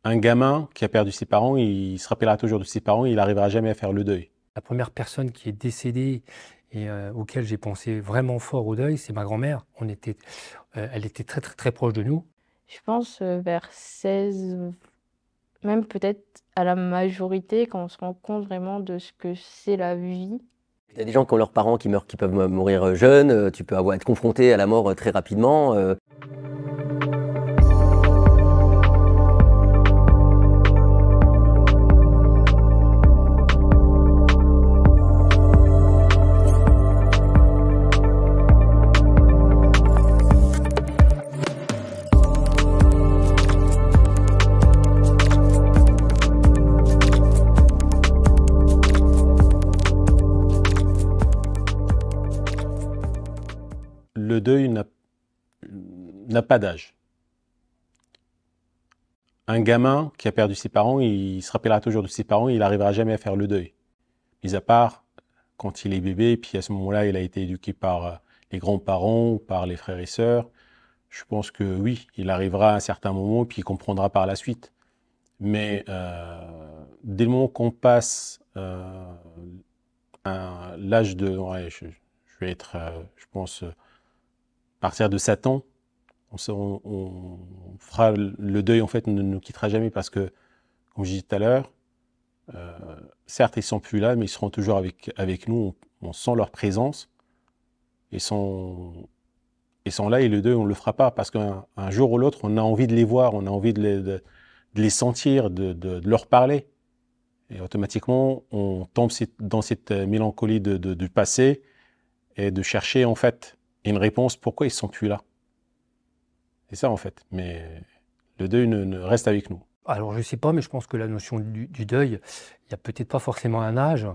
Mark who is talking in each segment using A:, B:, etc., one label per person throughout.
A: Un gamin qui a perdu ses parents, il se rappellera toujours de ses parents, il n'arrivera jamais à faire le deuil.
B: La première personne qui est décédée et auquel j'ai pensé vraiment fort au deuil, c'est ma grand-mère. Elle était très, très, très proche de nous.
C: Je pense, vers 16, même peut-être à la majorité, quand on se rend compte vraiment de ce que c'est la vie.
D: Il y a des gens qui ont leurs parents qui meurent, qui peuvent mourir jeunes, tu peux être confronté à la mort très rapidement.
A: Le deuil n'a pas d'âge. Un gamin qui a perdu ses parents, il se rappellera toujours de ses parents, il n'arrivera jamais à faire le deuil. Mis à part quand il est bébé, puis à ce moment-là, il a été éduqué par les grands-parents, par les frères et sœurs. Je pense que oui, il arrivera à un certain moment, puis il comprendra par la suite. Mais dès le moment qu'on passe l'âge de... Ouais, je vais être, je pense, à partir de 7 ans, on fera le deuil, en fait, ne nous quittera jamais parce que, comme je disais tout à l'heure, certes, ils ne sont plus là, mais ils seront toujours avec nous. On sent leur présence. Ils sont là et le deuil, on ne le fera pas parce qu'un jour ou l'autre, on a envie de les voir, on a envie de les sentir, de leur parler. Et automatiquement, on tombe dans cette mélancolie du passé et de chercher, en fait, une réponse pourquoi ils ne sont plus là. C'est ça, en fait. Mais le deuil ne reste avec nous.
B: Alors je ne sais pas, mais je pense que la notion du deuil, il n'y a peut-être pas forcément un âge.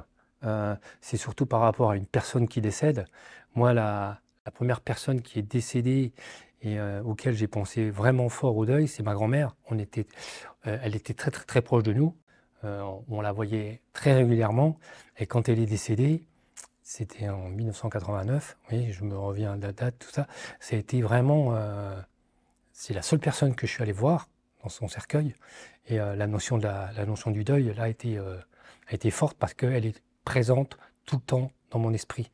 B: C'est surtout par rapport à une personne qui décède. Moi, la première personne qui est décédée et auquel j'ai pensé vraiment fort au deuil, c'est ma grand-mère. Elle était très, très, très proche de nous. On la voyait très régulièrement. Et quand elle est décédée, c'était en 1989. Oui, je me reviens de la date, tout ça. Ça a été vraiment... c'est la seule personne que je suis allé voir dans son cercueil. Et la notion du deuil, là, a été forte parce qu'elle est présente tout le temps dans mon esprit.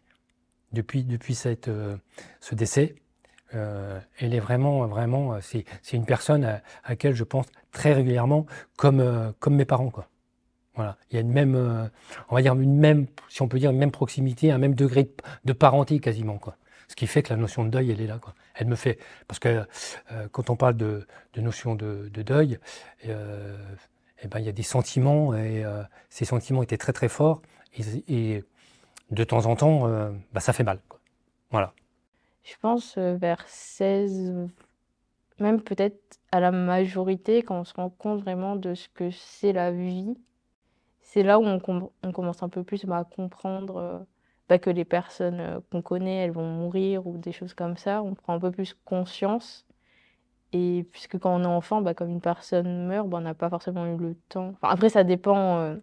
B: Depuis ce décès, elle est vraiment, c'est une personne à laquelle je pense très régulièrement, comme mes parents, quoi. Voilà. Il y a on va dire si on peut dire, une même proximité, un même degré de parenté quasiment, quoi. Ce qui fait que la notion de deuil, elle est là, quoi. Elle me fait... Parce que quand on parle de notion de deuil, eh ben, il y a des sentiments, et ces sentiments étaient très très forts, et de temps en temps, bah, ça fait mal, quoi. Voilà.
C: Je pense, vers 16, même peut-être à la majorité, quand on se rend compte vraiment de ce que c'est la vie. C'est là où on commence un peu plus, bah, à comprendre, que les personnes, qu'on connaît, elles vont mourir ou des choses comme ça. On prend un peu plus conscience et puisque quand on est enfant, comme une personne meurt, on n'a pas forcément eu le temps, enfin après ça dépend,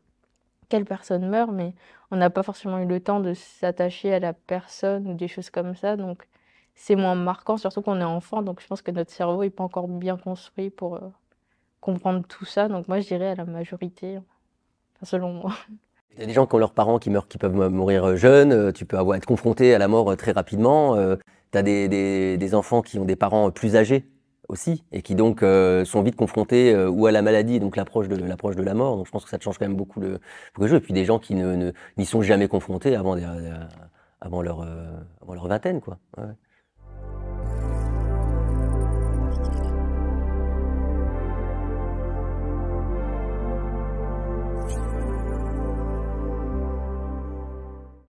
C: quelle personne meurt, mais on n'a pas forcément eu le temps de s'attacher à la personne ou des choses comme ça, donc c'est moins marquant, surtout qu'on est enfant, donc je pense que notre cerveau est pas encore bien construit pour, comprendre tout ça, donc moi je dirais à la majorité, enfin selon moi.
D: Il y a des gens qui ont leurs parents qui meurent, qui peuvent mourir jeunes, tu peux être confronté à la mort très rapidement. Tu as des enfants qui ont des parents plus âgés aussi, et qui donc sont vite confrontés ou à la maladie, donc l'approche de la mort. Donc je pense que ça te change quand même beaucoup le jeu. Et puis des gens qui n'y sont jamais confrontés avant leur vingtaine, quoi. Ouais.